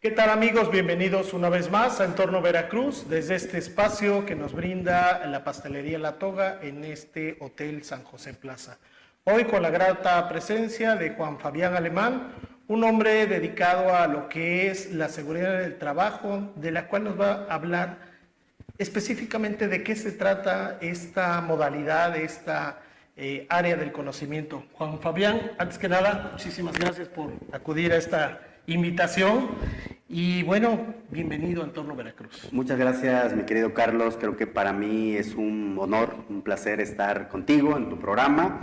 ¿Qué tal, amigos? Bienvenidos una vez más a Entorno Veracruz, desde este espacio que nos brinda la Pastelería La Toga en este Hotel San José Plaza. Hoy con la grata presencia de Juan Fabián Alemán, un hombre dedicado a lo que es la seguridad del trabajo, de la cual nos va a hablar específicamente de qué se trata esta modalidad, esta área del conocimiento. Juan Fabián, antes que nada, muchísimas gracias por acudir a esta invitación y bueno, bienvenido a Entorno Veracruz. Muchas gracias, mi querido Carlos. Creo que para mí es un honor, un placer estar contigo en tu programa.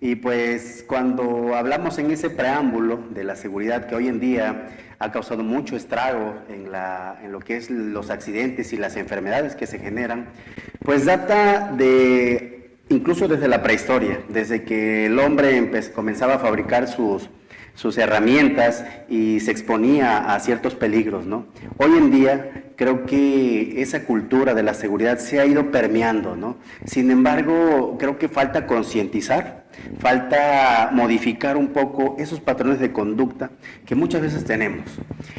Y pues cuando hablamos en ese preámbulo de la seguridad que hoy en día ha causado mucho estrago en lo que es los accidentes y las enfermedades que se generan, pues data de incluso desde la prehistoria, desde que el hombre comenzaba a fabricar sus herramientas y se exponía a ciertos peligros, ¿no? Hoy en día creo que esa cultura de la seguridad se ha ido permeando, ¿no? Sin embargo, creo que falta concientizar, falta modificar un poco esos patrones de conducta que muchas veces tenemos.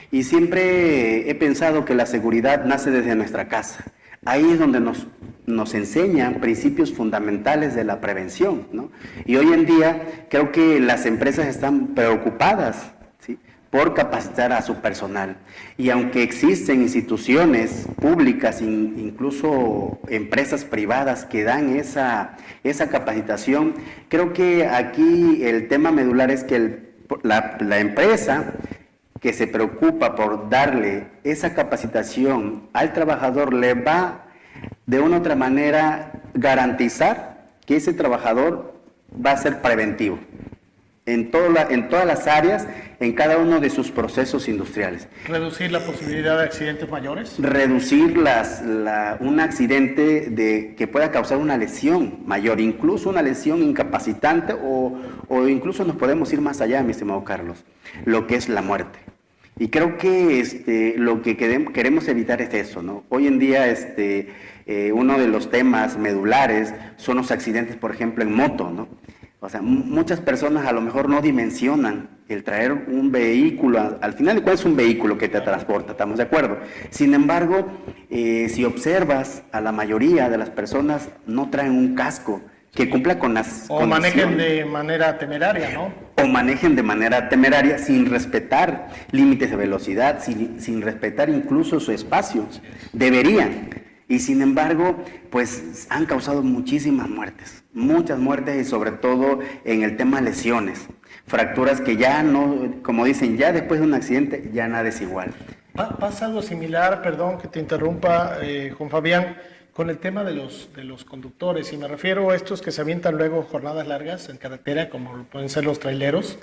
Y siempre he pensado que la seguridad nace desde nuestra casa. Ahí es donde nos enseñan principios fundamentales de la prevención, ¿no? Y hoy en día creo que las empresas están preocupadas, ¿sí?, por capacitar a su personal. Y aunque existen instituciones públicas, incluso empresas privadas que dan esa capacitación, creo que aquí el tema medular es que la empresa que se preocupa por darle esa capacitación al trabajador le va de una u otra manera garantizar que ese trabajador va a ser preventivo en todas las áreas, en cada uno de sus procesos industriales. ¿Reducir la posibilidad de accidentes mayores? Reducir un accidente que pueda causar una lesión mayor, incluso una lesión incapacitante o incluso nos podemos ir más allá, mi estimado Carlos, lo que es la muerte. Y creo que lo que queremos evitar es eso, ¿no? Hoy en día uno de los temas medulares son los accidentes, por ejemplo, en moto, ¿no? O sea, muchas personas a lo mejor no dimensionan el traer un vehículo, al final de cuentas es un vehículo que te transporta, ¿estamos de acuerdo? Sin embargo, si observas, a la mayoría de las personas no traen un casco que cumpla con las o manejen de manera temeraria, ¿no? O manejen de manera temeraria sin respetar límites de velocidad, sin respetar incluso su espacio. Deberían. Y sin embargo, pues han causado muchísimas muertes, muchas muertes y sobre todo en el tema lesiones, fracturas que ya no, como dicen, ya después de un accidente ya nada es igual. Pasa algo similar, perdón que te interrumpa, Juan Fabián, con el tema de los conductores, y me refiero a estos que se avientan luego jornadas largas en carretera, como pueden ser los traileros,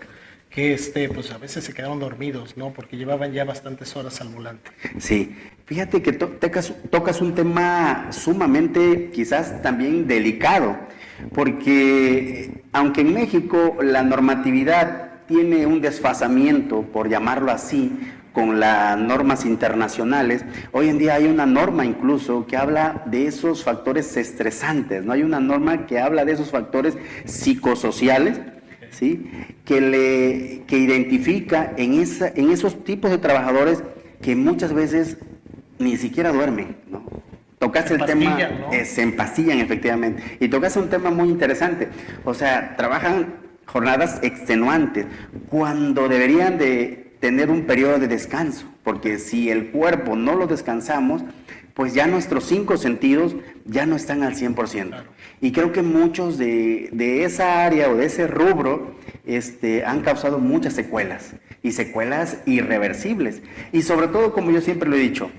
que pues a veces se quedaron dormidos, ¿no? Porque llevaban ya bastantes horas al volante. Sí, fíjate que tocas un tema sumamente quizás también delicado, porque aunque en México la normatividad tiene un desfasamiento, por llamarlo así, con las normas internacionales, hoy en día hay una norma incluso que habla de esos factores estresantes, ¿no? Hay una norma que habla de esos factores psicosociales, ¿sí?, que identifica en esos tipos de trabajadores que muchas veces ni siquiera duermen, ¿no? Tocaste el tema, ¿no? Se empastillan efectivamente, y tocaste un tema muy interesante, o sea, trabajan jornadas extenuantes cuando deberían de tener un periodo de descanso, porque si el cuerpo no lo descansamos, pues ya nuestros 5 sentidos ya no están al 100%. Claro. Y creo que muchos de esa área o de ese rubro han causado muchas secuelas, y secuelas irreversibles. Y sobre todo, como yo siempre lo he dicho,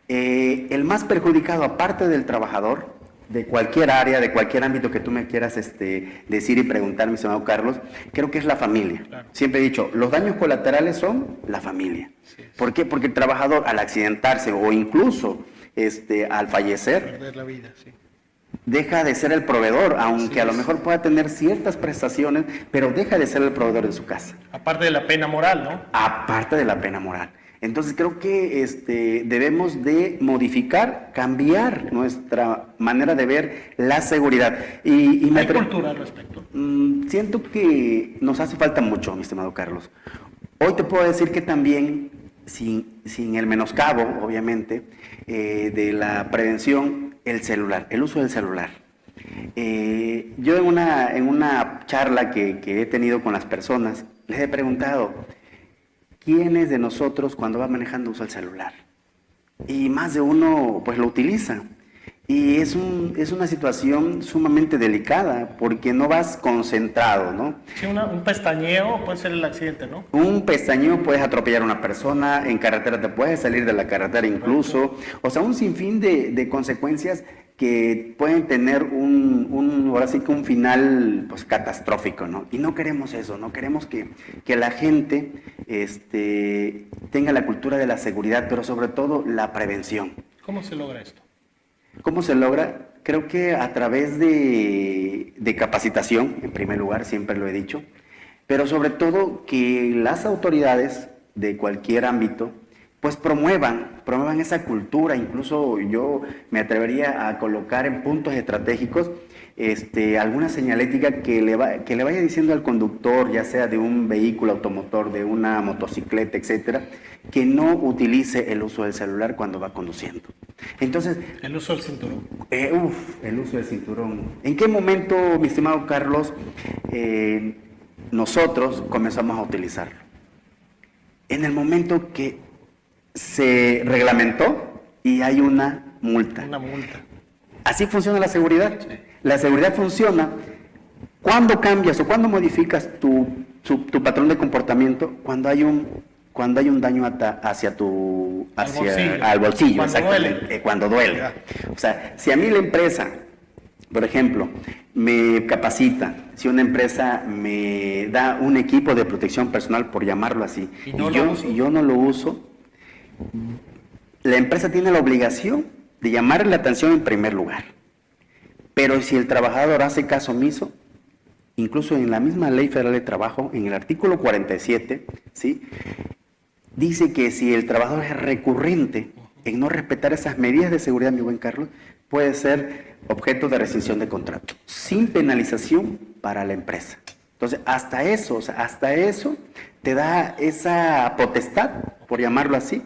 el más perjudicado, aparte del trabajador, de cualquier área, de cualquier ámbito que tú me quieras decir y preguntar, mi estimado Carlos, creo que es la familia. Claro. Siempre he dicho, los daños colaterales son la familia. Sí. ¿Por qué? Porque el trabajador, al accidentarse o incluso al fallecer, perder la vida, sí, deja de ser el proveedor, aunque a lo mejor pueda tener ciertas prestaciones, pero deja de ser el proveedor de su casa. Aparte de la pena moral, ¿no? Aparte de la pena moral. Entonces creo que debemos de modificar, cambiar nuestra manera de ver la seguridad. ¿Hay cultura al respecto? Siento que nos hace falta mucho, mi estimado Carlos. Hoy te puedo decir que también sin el menoscabo, obviamente, de la prevención, el celular, el uso del celular. Yo en una charla que he tenido con las personas, les he preguntado, ¿quiénes de nosotros cuando va manejando usa el celular? Y más de uno pues lo utiliza. Y es una situación sumamente delicada porque no vas concentrado, ¿no? Sí, un pestañeo puede ser el accidente, ¿no? Un pestañeo puedes atropellar a una persona, en carretera te puedes salir de la carretera incluso, o sea, un sinfín de consecuencias que pueden tener ahora sí que un final pues catastrófico, ¿no? Y no queremos eso, no queremos que la gente tenga la cultura de la seguridad, pero sobre todo la prevención. ¿Cómo se logra esto? ¿Cómo se logra? Creo que a través de capacitación, en primer lugar, siempre lo he dicho, pero sobre todo que las autoridades de cualquier ámbito pues promuevan esa cultura. Incluso yo me atrevería a colocar en puntos estratégicos alguna señalética que le vaya diciendo al conductor, ya sea de un vehículo automotor, de una motocicleta, etcétera, que no utilice el uso del celular cuando va conduciendo. Entonces, el uso del cinturón. El uso del cinturón. ¿En qué momento, mi estimado Carlos, nosotros comenzamos a utilizarlo? En el momento que se reglamentó y hay una multa. Una multa. Así funciona la seguridad. Sí. La seguridad funciona cuando cambias o cuando modificas tu patrón de comportamiento, cuando hay un daño al bolsillo, cuando exactamente, duele. Cuando duele. O sea, si a mí la empresa, por ejemplo, me capacita, si una empresa me da un equipo de protección personal, por llamarlo así, y yo no lo uso, la empresa tiene la obligación de llamarle la atención en primer lugar. Pero si el trabajador hace caso omiso, incluso en la misma Ley Federal de Trabajo, en el artículo 47, ¿sí?, dice que si el trabajador es recurrente en no respetar esas medidas de seguridad, mi buen Carlos, puede ser objeto de rescisión de contrato, sin penalización para la empresa. Entonces, hasta eso te da esa potestad, por llamarlo así.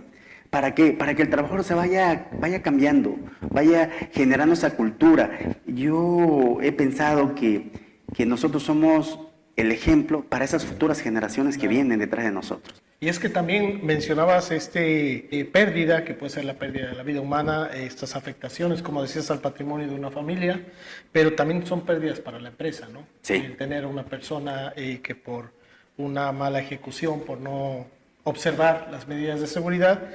¿Para qué? Para que el trabajador se vaya cambiando, vaya generando esa cultura. Yo he pensado que nosotros somos el ejemplo para esas futuras generaciones que vienen detrás de nosotros. Y es que también mencionabas pérdida, que puede ser la pérdida de la vida humana, estas afectaciones, como decías, al patrimonio de una familia, pero también son pérdidas para la empresa, ¿no? Sí. Tener una persona que por una mala ejecución, por no observar las medidas de seguridad,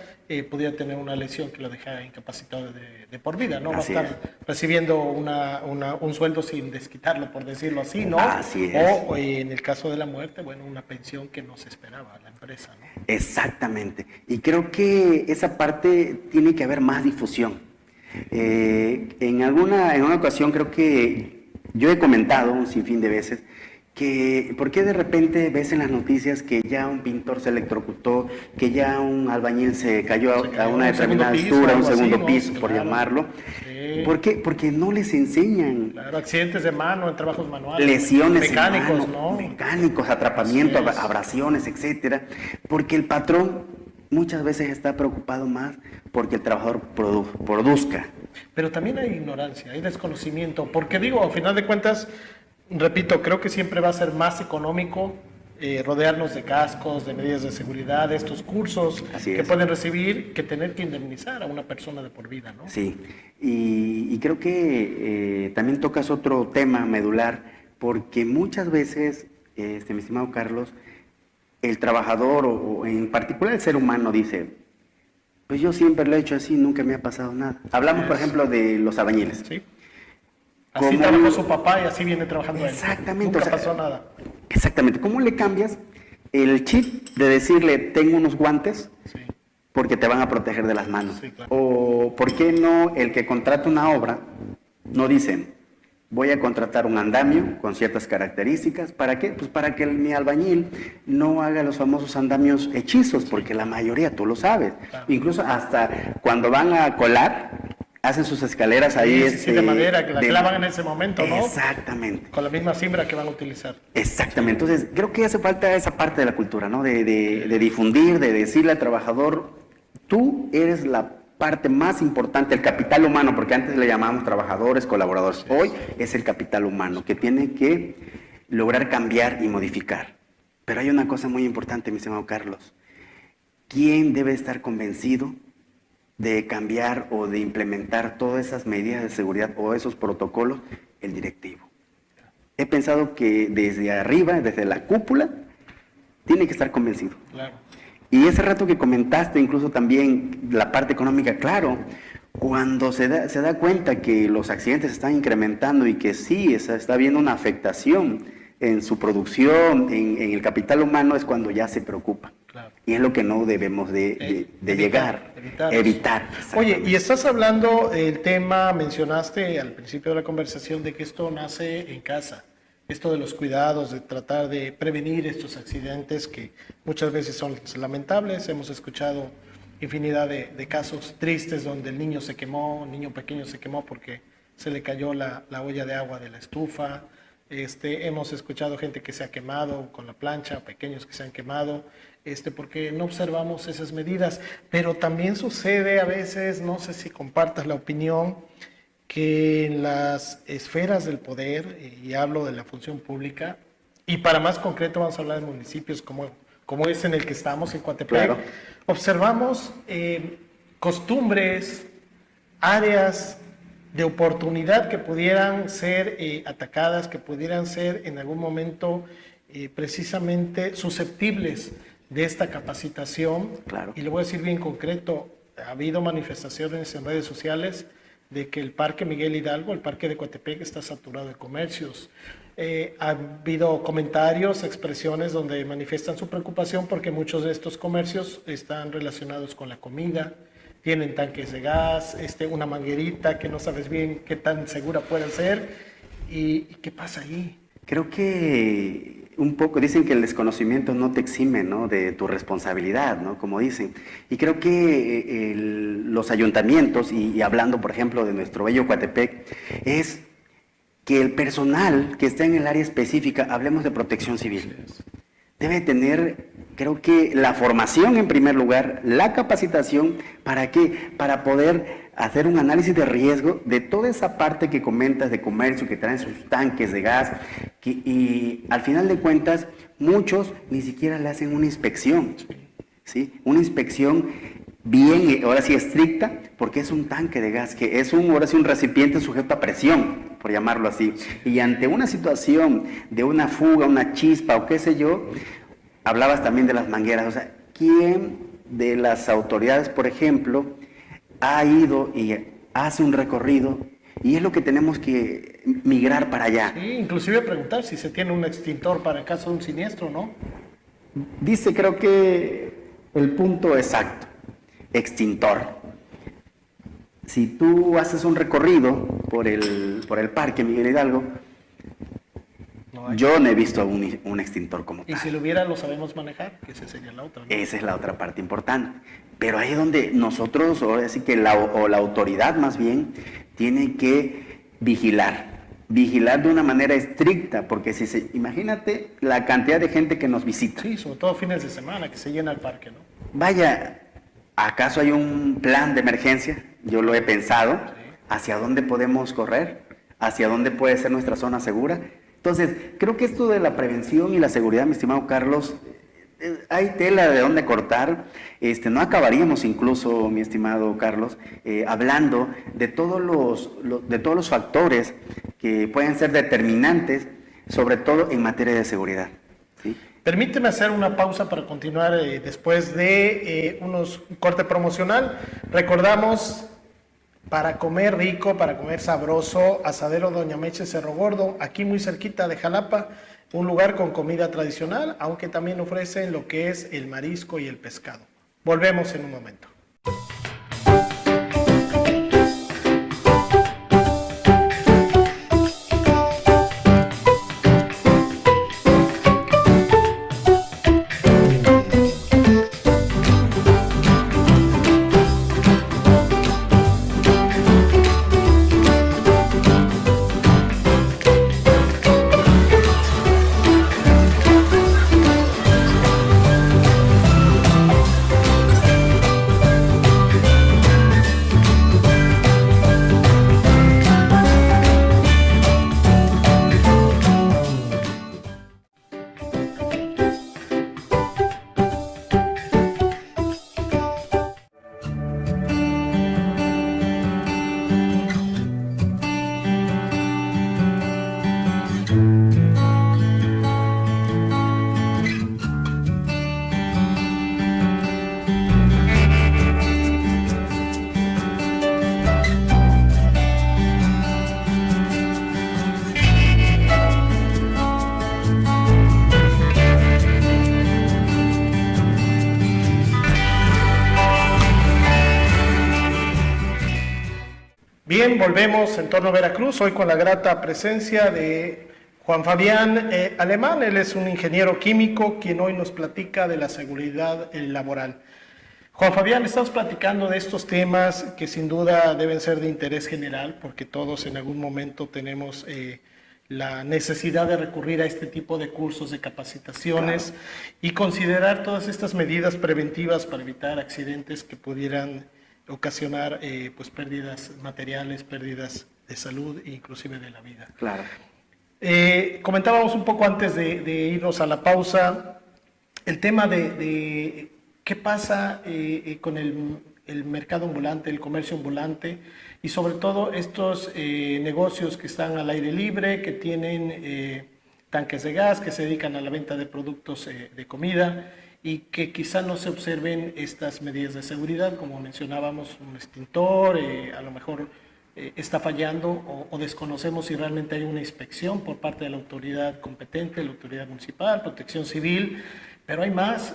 podría tener una lesión que lo deja incapacitado de por vida, ¿no? Va a estar recibiendo un sueldo sin desquitarlo, por decirlo así, ¿no? Así es. O en el caso de la muerte, bueno, una pensión que no se esperaba la empresa, ¿no? Exactamente. Y creo que esa parte tiene que haber más difusión. En una ocasión creo que yo he comentado un sinfín de veces que ¿por qué de repente ves en las noticias que ya un pintor se electrocutó, que ya un albañil se cayó a una determinada altura, un segundo piso, por llamarlo? Sí. ¿Por qué? Porque no les enseñan. Claro, accidentes de mano en trabajos manuales. Lesiones mecánicos, en ¿no? mano, mecánicos, atrapamiento, abrasiones, etcétera. Porque el patrón muchas veces está preocupado más porque el trabajador produzca. Pero también hay ignorancia, hay desconocimiento, porque digo, al final de cuentas, repito, creo que siempre va a ser más económico rodearnos de cascos, de medidas de seguridad, de estos cursos que pueden recibir, que tener que indemnizar a una persona de por vida, ¿no? Sí, y creo que también tocas otro tema medular, porque muchas veces, mi estimado Carlos, el trabajador o en particular el ser humano dice, pues yo siempre lo he hecho así, nunca me ha pasado nada. Hablamos, por ejemplo, de los albañiles. Sí. Así trabajó su papá y así viene trabajando él. Exactamente. Nunca pasó nada. Exactamente. ¿Cómo le cambias el chip de decirle, tengo unos guantes porque te van a proteger de las manos? Sí, claro. O, ¿por qué no el que contrata una obra no dice, voy a contratar un andamio con ciertas características? ¿Para qué? Pues para que mi albañil no haga los famosos andamios hechizos, porque la mayoría, tú lo sabes. Claro. Incluso hasta cuando van a colar, hacen sus escaleras ahí. Sí, de madera, que la clavan en ese momento, ¿no? Exactamente. Con la misma cimbra que van a utilizar. Exactamente. Entonces, creo que hace falta esa parte de la cultura, ¿no? De difundir, de decirle al trabajador, tú eres la parte más importante, el capital humano, porque antes le llamábamos trabajadores, colaboradores. Hoy es el capital humano que tiene que lograr cambiar y modificar. Pero hay una cosa muy importante, mi estimado Carlos. ¿Quién debe estar convencido de cambiar o de implementar todas esas medidas de seguridad o esos protocolos? El directivo. He pensado que desde arriba, desde la cúpula, tiene que estar convencido. Claro. Y ese rato que comentaste, incluso también la parte económica, claro, cuando se da cuenta que los accidentes están incrementando y que sí está habiendo una afectación en su producción, en el capital humano, es cuando ya se preocupa. Claro. Y es lo que no debemos de evitar. Oye, y estás hablando el tema, mencionaste al principio de la conversación de que esto nace en casa, esto de los cuidados, de tratar de prevenir estos accidentes que muchas veces son lamentables. Hemos escuchado infinidad de casos tristes donde el niño se quemó, un niño pequeño se quemó porque se le cayó la olla de agua de la estufa. Hemos escuchado gente que se ha quemado con la plancha, pequeños que se han quemado, porque no observamos esas medidas. Pero también sucede a veces, no sé si compartas la opinión, que en las esferas del poder, y hablo de la función pública, y para más concreto vamos a hablar de municipios como es en el que estamos, en Coatepec, claro, observamos costumbres, áreas de oportunidad que pudieran ser atacadas, que pudieran ser en algún momento precisamente susceptibles de esta capacitación. Claro. Y le voy a decir bien concreto, ha habido manifestaciones en redes sociales de que el Parque Miguel Hidalgo, el Parque de Coatepec, está saturado de comercios. Ha habido comentarios, expresiones donde manifiestan su preocupación porque muchos de estos comercios están relacionados con la comida, tienen tanques de gas, una manguerita que no sabes bien qué tan segura puede ser. ¿Y qué pasa ahí? Creo que un poco, dicen que el desconocimiento no te exime, ¿no?, de tu responsabilidad, ¿no?, como dicen. Y creo que los ayuntamientos, y hablando, por ejemplo, de nuestro bello Coatepec, es que el personal que está en el área específica, hablemos de protección civil, debe tener, creo que, la formación en primer lugar, la capacitación, ¿para qué? Para poder hacer un análisis de riesgo de toda esa parte que comentas de comercio, que traen sus tanques de gas, y al final de cuentas, muchos ni siquiera le hacen una inspección, ¿sí? Una inspección bien, ahora sí estricta, porque es un tanque de gas, que es ahora sí un recipiente sujeto a presión, por llamarlo así. Y ante una situación de una fuga, una chispa o qué sé yo, hablabas también de las mangueras. O sea, ¿quién de las autoridades, por ejemplo, ha ido y hace un recorrido? Y es lo que tenemos que migrar para allá. Sí, inclusive preguntar si se tiene un extintor para el caso de un siniestro, ¿no? Dice, creo que el punto exacto, extintor. Si tú haces un recorrido por el Parque Miguel Hidalgo, yo no he visto un extintor como tal. Y si lo hubiera, ¿lo sabemos manejar? Que esa sería la otra, ¿no? Esa es la otra parte importante. Pero ahí es donde nosotros, ahora sí que la autoridad más bien, tiene que vigilar de una manera estricta, porque imagínate la cantidad de gente que nos visita. Sí, sobre todo fines de semana, que se llena el parque, ¿no? Vaya, ¿acaso hay un plan de emergencia? Yo lo he pensado. Sí. ¿Hacia dónde podemos correr? ¿Hacia dónde puede ser nuestra zona segura? Entonces, creo que esto de la prevención y la seguridad, mi estimado Carlos, hay tela de dónde cortar. No acabaríamos incluso, mi estimado Carlos, hablando de todos los factores que pueden ser determinantes, sobre todo en materia de seguridad, ¿sí? Permíteme hacer una pausa para continuar después de un corte promocional. Recordamos, para comer rico, para comer sabroso, Asadero Doña Meche Cerro Gordo, aquí muy cerquita de Jalapa, un lugar con comida tradicional, aunque también ofrecen lo que es el marisco y el pescado. Volvemos en un momento. Bien, volvemos en torno a Veracruz, hoy con la grata presencia de Juan Fabián Alemán. Él es un ingeniero químico quien hoy nos platica de la seguridad laboral. Juan Fabián, estamos platicando de estos temas que sin duda deben ser de interés general, porque todos en algún momento tenemos la necesidad de recurrir a este tipo de cursos, de capacitaciones, claro, y considerar todas estas medidas preventivas para evitar accidentes que pudieran ocasionar pues pérdidas materiales, pérdidas de salud e inclusive de la vida. Claro. Comentábamos un poco antes de irnos a la pausa el tema de qué pasa con el mercado ambulante, el comercio ambulante y sobre todo estos negocios que están al aire libre, que tienen tanques de gas, que se dedican a la venta de productos de comida y que quizá no se observen estas medidas de seguridad, como mencionábamos, un extintor, a lo mejor está fallando o desconocemos si realmente hay una inspección por parte de la autoridad competente, la autoridad municipal, protección civil, pero hay más.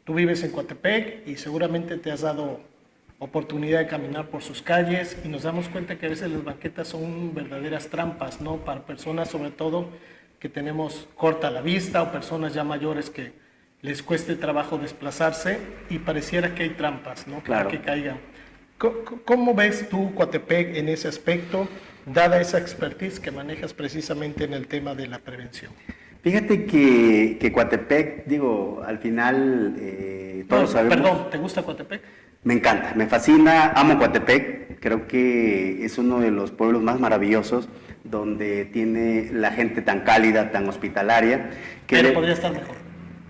Tú vives en Coatepec y seguramente te has dado oportunidad de caminar por sus calles y nos damos cuenta que a veces las banquetas son verdaderas trampas, ¿no? Para personas sobre todo que tenemos corta la vista o personas ya mayores que les cueste trabajo desplazarse y pareciera que hay trampas, ¿no? Claro. Para que caigan. ¿Cómo ves tú Coatepec en ese aspecto, dada esa expertise que manejas precisamente en el tema de la prevención? Fíjate que Coatepec, digo, al final todos sabemos... Perdón, ¿te gusta Coatepec? Me encanta, me fascina, amo Coatepec, creo que es uno de los pueblos más maravillosos donde tiene la gente tan cálida, tan hospitalaria. Pero podría estar mejor.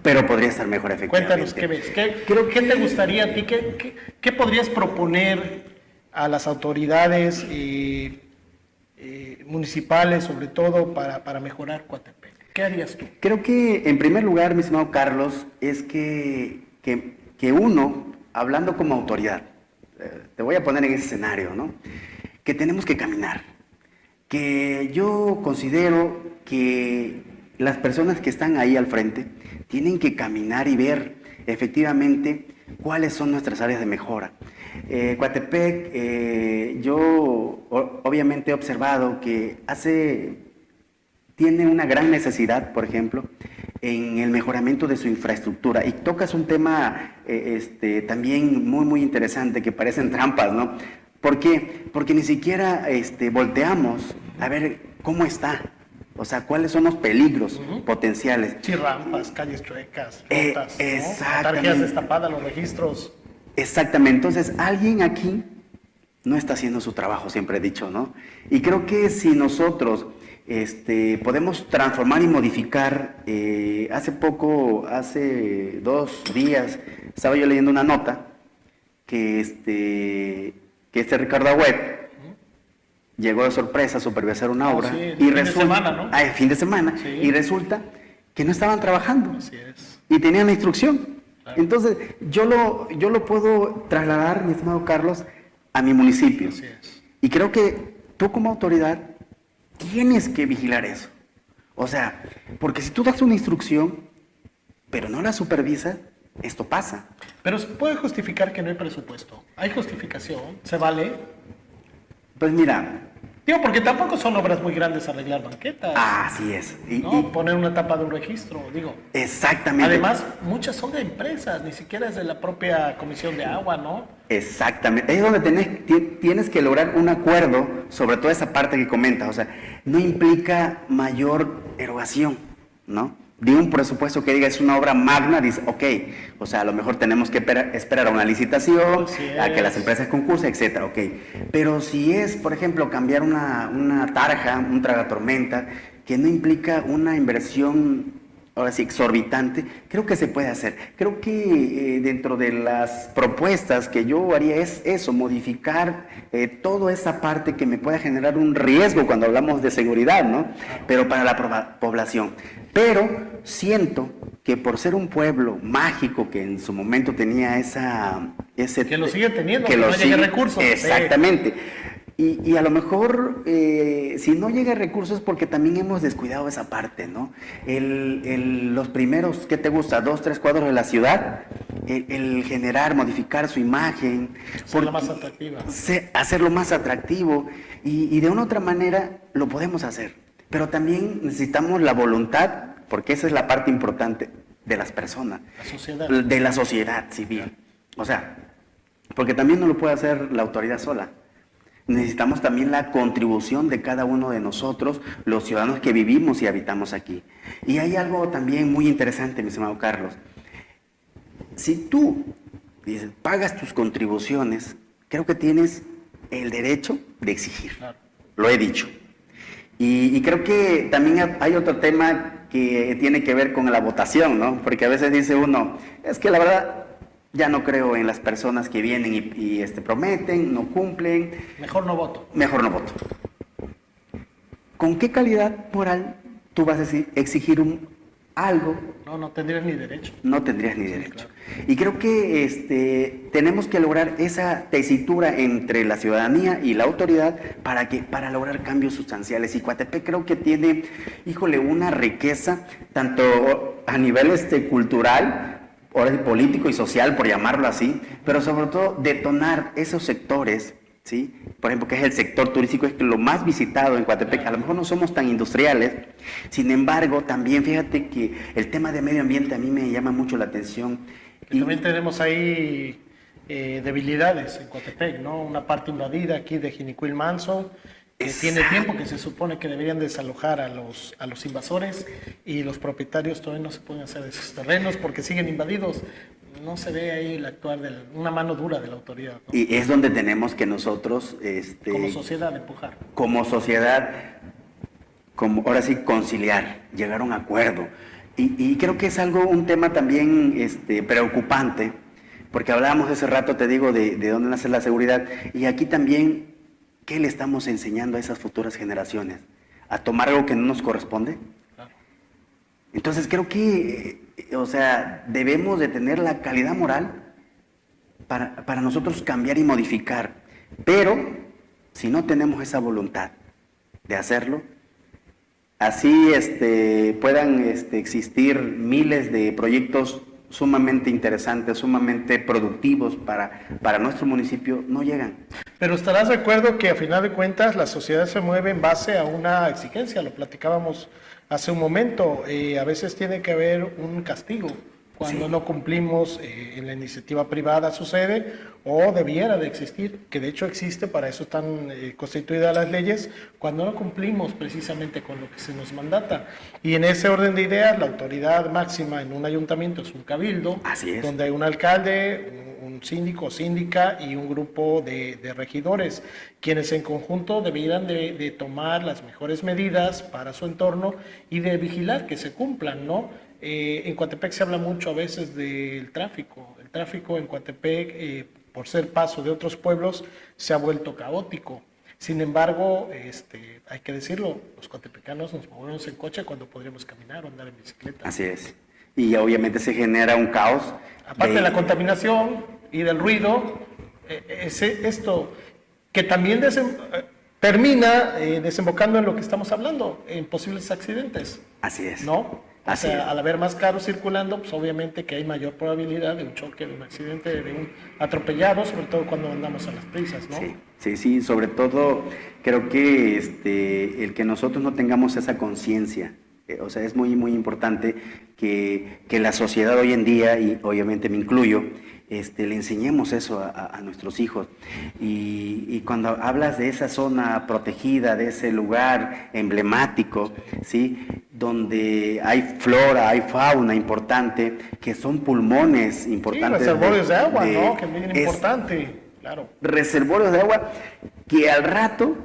Pero podría estar mejor, efectivamente. Cuéntanos, ¿qué ves? ¿Qué te gustaría a ti? ¿Qué podrías proponer a las autoridades municipales, sobre todo, para mejorar Coatepec? ¿Qué harías tú? Creo que, en primer lugar, mi estimado Carlos, es que uno, hablando como autoridad, te voy a poner en ese escenario, ¿no? Que tenemos que caminar. Que yo considero que las personas que están ahí al frente tienen que caminar y ver efectivamente cuáles son nuestras áreas de mejora. Coatepec, yo obviamente he observado que tiene una gran necesidad, por ejemplo, en el mejoramiento de su infraestructura. Y tocas un tema también muy, muy interesante, que parecen trampas, ¿no? ¿Por qué? Porque ni siquiera volteamos a ver cómo está. O sea, ¿cuáles son los peligros potenciales? Sí, rampas, calles chuecas, rotas, ¿no? Exactamente. Tarjetas destapadas, los registros. Exactamente. Entonces, alguien aquí no está haciendo su trabajo, siempre he dicho, ¿no? Y creo que si nosotros podemos transformar y modificar, hace 2 días, estaba yo leyendo una nota que este Ricardo Agüed llegó de sorpresa a supervisar una obra. Sí, y fin de semana, ¿no? El fin de semana. Sí. Y resulta que no estaban trabajando. Así es. Y tenían la instrucción. Claro. Entonces, yo lo puedo trasladar, mi estimado Carlos, a mi municipio. Así es. Y creo que tú como autoridad tienes que vigilar eso. O sea, porque si tú das una instrucción, pero no la supervisas, esto pasa. Pero se puede justificar que no hay presupuesto. Hay justificación, se vale. Pues mira... Digo, porque tampoco son obras muy grandes arreglar banquetas. Así es. ¿No? Poner una tapa de un registro, digo. Exactamente. Además, muchas son de empresas, ni siquiera es de la propia Comisión de Agua, ¿no? Exactamente. Es donde tienes que lograr un acuerdo sobre toda esa parte que comentas. O sea, no implica mayor erogación, ¿no? De un presupuesto que diga es una obra magna, dice, ok, o sea, a lo mejor tenemos que esperar a una licitación, a que las empresas concursen, etcétera, ok. Pero si es, por ejemplo, cambiar una tarja, un tragatormenta, que no implica una inversión, ahora sí, exorbitante, creo que se puede hacer. Creo que dentro de las propuestas que yo haría es eso, modificar toda esa parte que me pueda generar un riesgo cuando hablamos de seguridad, ¿no? Pero para la población. Pero siento que por ser un pueblo mágico que en su momento tenía ese... Que lo sigue teniendo, que no llegue recursos. Exactamente. Y a lo mejor, si no llega recursos, porque también hemos descuidado esa parte, ¿no? Los primeros, ¿qué te gusta? 2, 3 cuadros de la ciudad, el generar, modificar su imagen. Hacerlo más atractiva. Hacerlo más atractivo y de una u otra manera lo podemos hacer. Pero también necesitamos la voluntad, porque esa es la parte importante de las personas. La sociedad. De la sociedad civil. O sea, porque también no lo puede hacer la autoridad sola. Necesitamos también la contribución de cada uno de nosotros, los ciudadanos que vivimos y habitamos aquí. Y hay algo también muy interesante, mi estimado Carlos. Si tú pagas tus contribuciones, creo que tienes el derecho de exigir. Claro. Lo he dicho. Y creo que también hay otro tema que tiene que ver con la votación, ¿no? Porque a veces dice uno, es que la verdad ya no creo en las personas que vienen y prometen, no cumplen. Mejor no voto. Mejor no voto. ¿Con qué calidad moral tú vas a exigir algo? No tendrías ni derecho. No tendrías ni Sí, derecho. claro. Y creo que tenemos que lograr esa tesitura entre la ciudadanía y la autoridad para lograr cambios sustanciales. Y Coatepec creo que tiene, una riqueza tanto a nivel cultural, político y social, por llamarlo así, pero sobre todo detonar esos sectores, ¿sí? Por ejemplo, que es el sector turístico, es lo más visitado en Coatepec. A lo mejor no somos tan industriales, sin embargo, también fíjate que el tema de medio ambiente a mí me llama mucho la atención. Y también tenemos ahí debilidades en Coatepec, ¿no? Una parte invadida aquí de Jinicuil Manso, que tiene tiempo que se supone que deberían desalojar a los invasores, y los propietarios todavía no se pueden hacer de sus terrenos porque siguen invadidos. No se ve ahí el actuar de una mano dura de la autoridad, ¿no? Y es donde tenemos que nosotros, como sociedad, empujar. Como sociedad, ahora sí, conciliar, llegar a un acuerdo. Y creo que es un tema también preocupante, porque hablábamos hace rato, te digo, de dónde nace la seguridad, y aquí también, ¿qué le estamos enseñando a esas futuras generaciones? ¿A tomar algo que no nos corresponde? Claro. Entonces creo que, debemos de tener la calidad moral para nosotros cambiar y modificar, pero si no tenemos esa voluntad de hacerlo, así puedan existir miles de proyectos sumamente interesantes, sumamente productivos para nuestro municipio, no llegan. Pero estarás de acuerdo que a final de cuentas la sociedad se mueve en base a una exigencia, lo platicábamos hace un momento. A veces tiene que haber un castigo cuando no cumplimos. En la iniciativa privada sucede, o debiera de existir, que de hecho existe, para eso están constituidas las leyes, cuando no cumplimos precisamente con lo que se nos mandata. Y en ese orden de ideas, la autoridad máxima en un ayuntamiento es un cabildo, donde hay un alcalde, un síndico o síndica y un grupo de regidores, quienes en conjunto debieran de tomar las mejores medidas para su entorno y de vigilar que se cumplan, ¿no? En Coatepec se habla mucho a veces del tráfico. El tráfico en Coatepec, por ser paso de otros pueblos, se ha vuelto caótico. Sin embargo, hay que decirlo, los coatepecanos nos movemos en coche cuando podríamos caminar o andar en bicicleta. Así es. Y obviamente se genera un caos. Aparte de la contaminación y del ruido, esto que también termina desembocando en lo que estamos hablando, en posibles accidentes. Así es. ¿No? O sea, al haber más carros circulando, pues obviamente que hay mayor probabilidad de un choque, de un accidente, de un atropellado, sobre todo cuando andamos a las prisas, ¿no? Sí, sobre todo creo que el que nosotros no tengamos esa conciencia, es muy, muy importante que la sociedad hoy en día, y obviamente me incluyo, le enseñemos eso a nuestros hijos. Y cuando hablas de esa zona protegida, de ese lugar emblemático, ¿sí? Donde hay flora, hay fauna importante, que son pulmones importantes. Sí, reservorios de agua, ¿no? Que es bien importante, claro. Reservorios de agua que al rato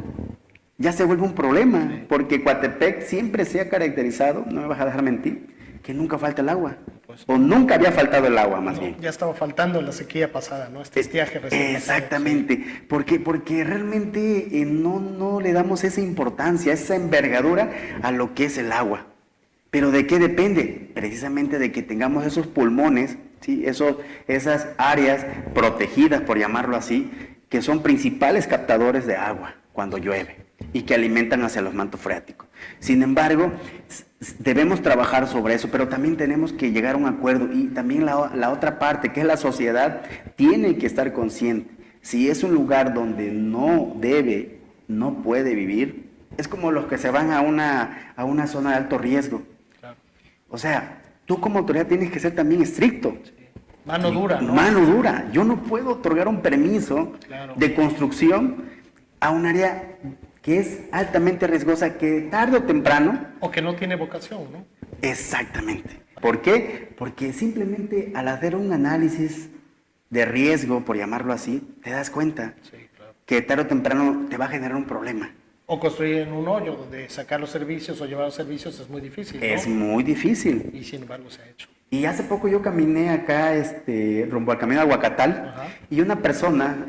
ya se vuelve un problema, porque Coatepec siempre se ha caracterizado, no me vas a dejar mentir, que nunca falta el agua. O nunca había faltado el agua, más bien. Ya estaba faltando en la sequía pasada, ¿no? Estiaje recién exactamente, pasado, sí. Porque realmente no le damos esa importancia, esa envergadura a lo que es el agua. ¿Pero de qué depende? Precisamente de que tengamos esos pulmones, ¿sí? Esas áreas protegidas, por llamarlo así, que son principales captadores de agua cuando llueve. y que alimentan hacia los mantos freáticos. Sin embargo, debemos trabajar sobre eso, pero también tenemos que llegar a un acuerdo, y también la otra parte, que es la sociedad, tiene que estar consciente. Si es un lugar donde no puede vivir, es como los que se van a una zona de alto riesgo. Claro. O sea, tú como autoridad tienes que ser también estricto. Sí. Mano dura, ¿no? Mano dura. Yo no puedo otorgar un permiso de construcción a un área que es altamente riesgosa, que tarde o temprano... O que no tiene vocación, ¿no? Exactamente. ¿Por qué? Porque simplemente al hacer un análisis de riesgo, por llamarlo así, te das cuenta que tarde o temprano te va a generar un problema. O construir en un hoyo donde sacar los servicios o llevar los servicios es muy difícil, ¿no? Es muy difícil. Y sin embargo se ha hecho. Y hace poco yo caminé acá rumbo al camino de Huacatal. Ajá. Y una persona,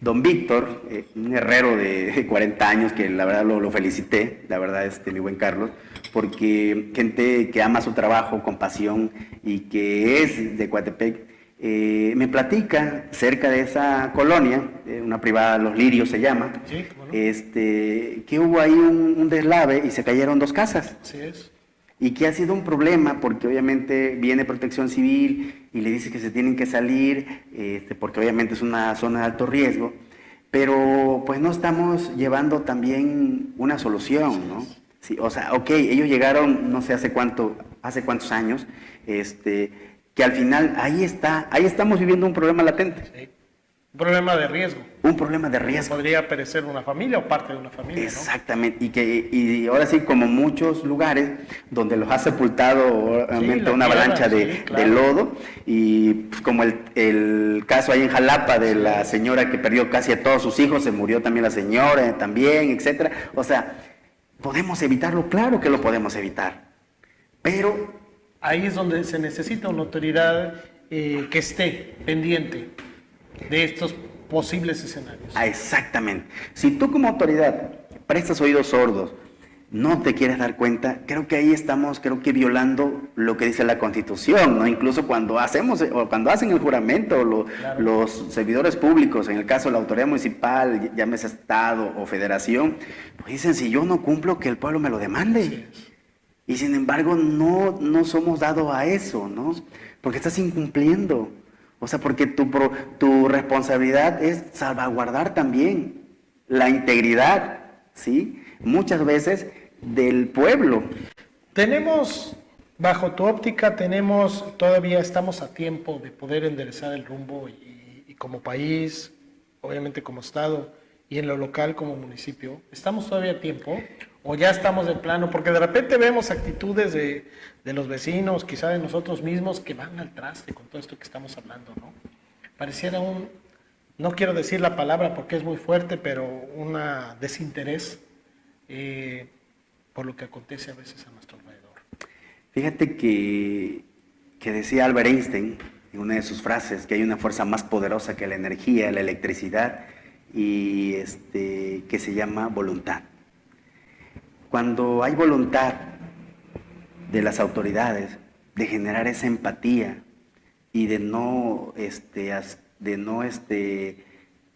don Víctor, un herrero de 40 años, que la verdad lo felicité, la verdad, mi buen Carlos, porque gente que ama su trabajo con pasión y que es de Coatepec, me platica cerca de esa colonia, una privada, Los Lirios se llama, sí, bueno, que hubo ahí un deslave y se cayeron 2 casas. Así es. Y que ha sido un problema porque obviamente viene Protección Civil y le dice que se tienen que salir, porque obviamente es una zona de alto riesgo, pero pues no estamos llevando también una solución, ¿no? Sí, o sea, ok, ellos llegaron no sé hace cuántos años, que al final ahí estamos viviendo un problema latente. Sí. Un problema de riesgo. Un problema de riesgo. Podría perecer una familia o parte de una familia, exactamente, ¿no? Y ahora sí, como muchos lugares donde los ha sepultado realmente una avalancha de lodo, y pues, como el caso ahí en Jalapa de la señora que perdió casi a todos sus hijos, se murió también la señora, también, etcétera. O sea, ¿podemos evitarlo? Claro que lo podemos evitar, pero... Ahí es donde se necesita una autoridad que esté pendiente de estos posibles escenarios. Exactamente. Si tú como autoridad prestas oídos sordos, no te quieres dar cuenta, creo que ahí estamos, violando lo que dice la Constitución, ¿no? Incluso cuando hacen el juramento, los servidores públicos, en el caso de la autoridad municipal, llámese Estado o Federación, pues dicen, si yo no cumplo, que el pueblo me lo demande. Sí. Y sin embargo, no somos dados a eso, ¿no? Porque estás incumpliendo. O sea, porque tu responsabilidad es salvaguardar también la integridad, ¿sí? Muchas veces del pueblo. Bajo tu óptica, todavía estamos a tiempo de poder enderezar el rumbo y como país, obviamente como Estado, y en lo local como municipio. ¿Estamos todavía a tiempo? ¿O ya estamos de plano? Porque de repente vemos actitudes de los vecinos, quizá de nosotros mismos, que van al traste con todo esto que estamos hablando, ¿no? Pareciera no quiero decir la palabra porque es muy fuerte, pero un desinterés por lo que acontece a veces a nuestro alrededor. Fíjate que decía Albert Einstein, en una de sus frases, que hay una fuerza más poderosa que la energía, la electricidad, y que se llama voluntad. Cuando hay voluntad de las autoridades de generar esa empatía y de no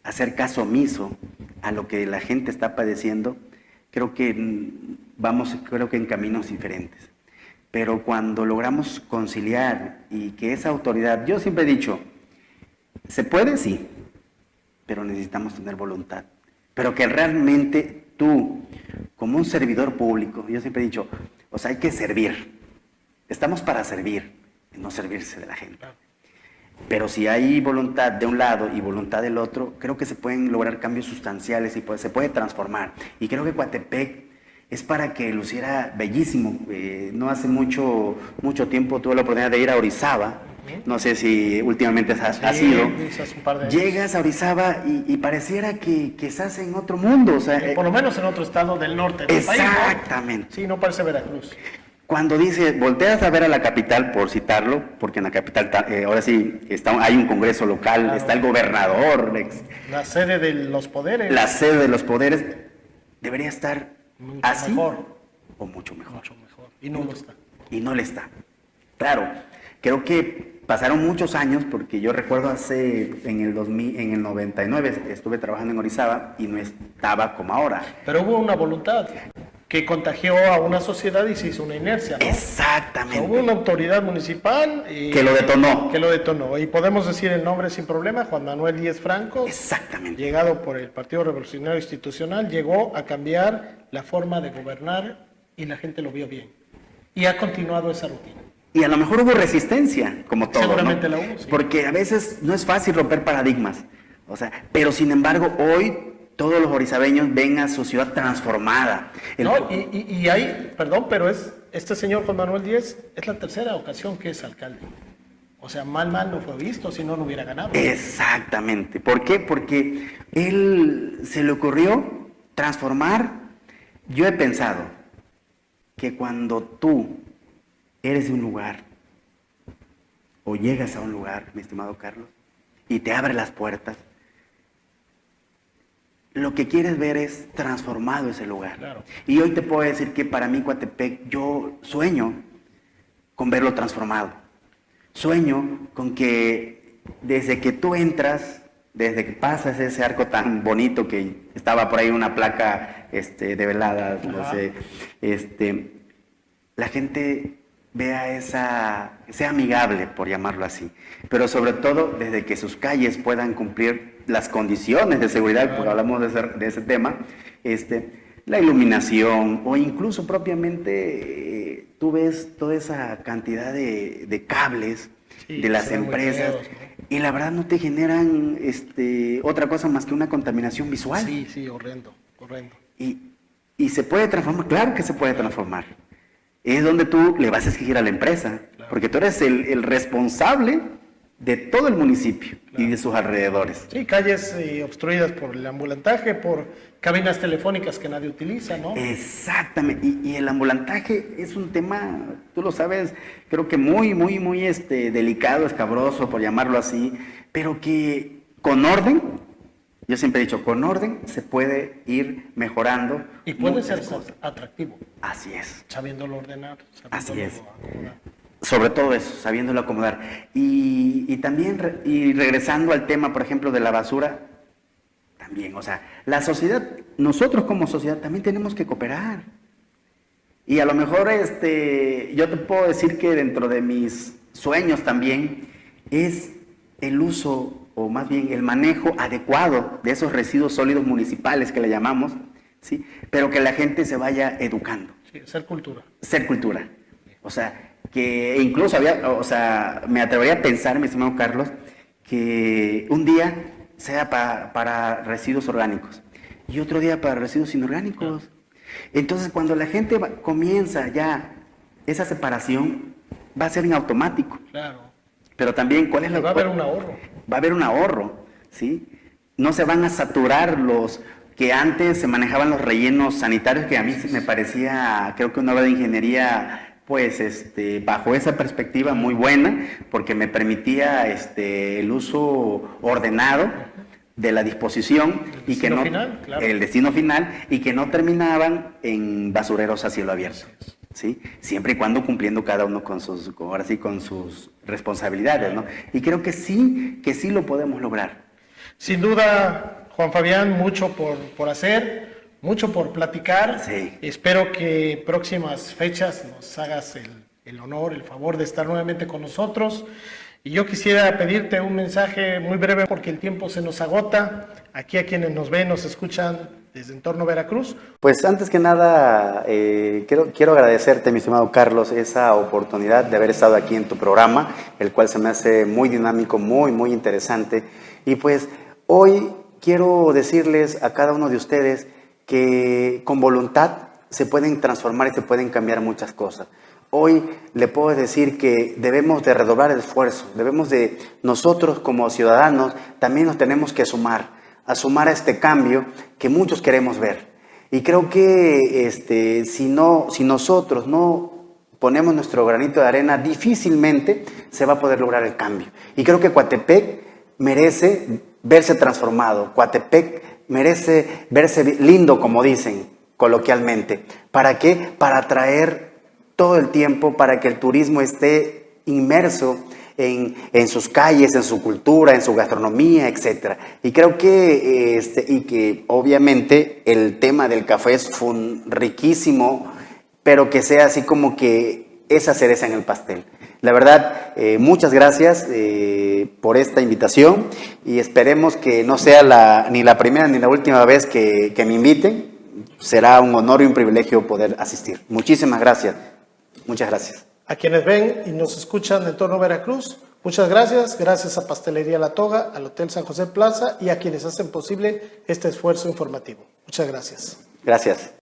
hacer caso omiso a lo que la gente está padeciendo, creo que en caminos diferentes. Pero cuando logramos conciliar y que esa autoridad, yo siempre he dicho, se puede, sí, pero necesitamos tener voluntad. Pero que realmente tú, como un servidor público, yo siempre he dicho, o sea, hay que servir. Estamos para servir, no servirse de la gente. Pero si hay voluntad de un lado y voluntad del otro, creo que se pueden lograr cambios sustanciales y se puede transformar. Y creo que Coatepec es para que luciera bellísimo. No hace mucho tiempo tuve la oportunidad de ir a Orizaba. No sé si últimamente has ido. Llegas a Orizaba y pareciera que estás en otro mundo. O sea, por lo menos en otro estado del norte del país, ¿no? Exactamente. Sí, no parece Veracruz. Cuando volteas a ver a la capital, por citarlo, porque en la capital ahora sí hay un congreso local, claro, está el gobernador. La sede de los poderes. La sede de los poderes debería estar mucho así mejor. O mucho mejor. Mucho mejor. Y no lo está. Y no le está. Claro, creo que pasaron muchos años, porque yo recuerdo en el 2000, en el 99 estuve trabajando en Orizaba y no estaba como ahora. Pero hubo una voluntad que contagió a una sociedad y se hizo una inercia, ¿no? Exactamente. Hubo una autoridad municipal que lo detonó. Que lo detonó. Y podemos decir el nombre sin problema, Juan Manuel Díez Franco. Exactamente. Llegado por el Partido Revolucionario Institucional, llegó a cambiar la forma de gobernar y la gente lo vio bien. Y ha continuado esa rutina. Y a lo mejor hubo resistencia, como todo, seguramente ¿no? la hubo, sí. Porque a veces no es fácil romper paradigmas. O sea, pero sin embargo, hoy todos los orizabeños ven a su ciudad transformada. No, y hay, perdón, pero este señor Juan Manuel Díez es la tercera ocasión que es alcalde. O sea, mal no fue visto, si no hubiera ganado. Exactamente. ¿Por qué? Porque él se le ocurrió transformar. Yo he pensado que cuando tú eres de un lugar o llegas a un lugar, mi estimado Carlos, y te abre las puertas, lo que quieres ver es transformado ese lugar. Claro. Y hoy te puedo decir que para mí Coatepec, yo sueño con verlo transformado. Sueño con que desde que tú entras, desde que pasas ese arco tan bonito que estaba por ahí una placa develada, no sé, la gente vea sea amigable, por llamarlo así, pero sobre todo desde que sus calles puedan cumplir las condiciones de seguridad, porque hablamos de ese tema, la iluminación, o incluso propiamente tú ves toda esa cantidad de cables de las empresas, feos, ¿no? Y la verdad no te generan otra cosa más que una contaminación visual. Sí, horrendo. Y se puede transformar, claro que se puede transformar. Es donde tú le vas a exigir a la empresa, claro, porque tú eres el responsable de todo el municipio, claro, y de sus alrededores. Sí, calles obstruidas por el ambulantaje, por cabinas telefónicas que nadie utiliza, ¿no? Exactamente, y el ambulantaje es un tema, tú lo sabes, creo que muy delicado, escabroso, por llamarlo así, pero que con orden, yo siempre he dicho, con orden se puede ir mejorando. Y puede ser atractivo. Así es. Sabiéndolo ordenar. Así es. Acomodar. Sobre todo eso, sabiéndolo acomodar. Y también, regresando al tema, por ejemplo, de la basura, también, o sea, la sociedad, nosotros como sociedad también tenemos que cooperar. Y a lo mejor yo te puedo decir que dentro de mis sueños también es el uso, o más bien el manejo adecuado de esos residuos sólidos municipales que le llamamos, ¿sí? Pero que la gente se vaya educando. Sí, ser cultura. Ser cultura. O sea, que incluso me atrevería a pensar, mi estimado Carlos, que un día sea para residuos orgánicos y otro día para residuos inorgánicos. Entonces, cuando la gente comienza ya esa separación, va a ser en automático. Claro. Pero también, ¿cuál es va a haber un ahorro. Va a haber un ahorro, ¿sí? No se van a saturar que antes se manejaban los rellenos sanitarios, que a mí me parecía, creo que una obra de ingeniería, pues, bajo esa perspectiva muy buena, porque me permitía el uso ordenado de la disposición y que no el destino final, y que no terminaban en basureros a cielo abierto. ¿Sí? Siempre y cuando cumpliendo cada uno con sus responsabilidades, ¿no? Y creo que sí lo podemos lograr. Sin duda, Juan Fabián, mucho por hacer, mucho por platicar. Sí. Espero que próximas fechas nos hagas el honor, el favor de estar nuevamente con nosotros. Y yo quisiera pedirte un mensaje muy breve porque el tiempo se nos agota. Aquí a quienes nos ven, nos escuchan desde Entorno Veracruz. Pues antes que nada, quiero agradecerte, mi estimado Carlos, esa oportunidad de haber estado aquí en tu programa, el cual se me hace muy dinámico, muy interesante. Y pues hoy quiero decirles a cada uno de ustedes que con voluntad se pueden transformar y se pueden cambiar muchas cosas. Hoy le puedo decir que debemos de redoblar el esfuerzo, nosotros como ciudadanos también nos tenemos que sumar a este cambio que muchos queremos ver. Y creo que si nosotros no ponemos nuestro granito de arena, difícilmente se va a poder lograr el cambio. Y creo que Coatepec merece verse transformado, Coatepec merece verse lindo, como dicen coloquialmente. ¿Para qué? Para atraer todo el tiempo, para que el turismo esté inmerso en sus calles, en su cultura, en su gastronomía, etc. Y creo que, obviamente el tema del café es riquísimo, pero que sea así como que esa cereza en el pastel. La verdad, muchas gracias por esta invitación y esperemos que no sea ni la primera ni la última vez que me inviten. Será un honor y un privilegio poder asistir. Muchísimas gracias. Muchas gracias. A quienes ven y nos escuchan de Entorno Veracruz, muchas gracias. Gracias a Pastelería La Toga, al Hotel San José Plaza y a quienes hacen posible este esfuerzo informativo. Muchas gracias. Gracias.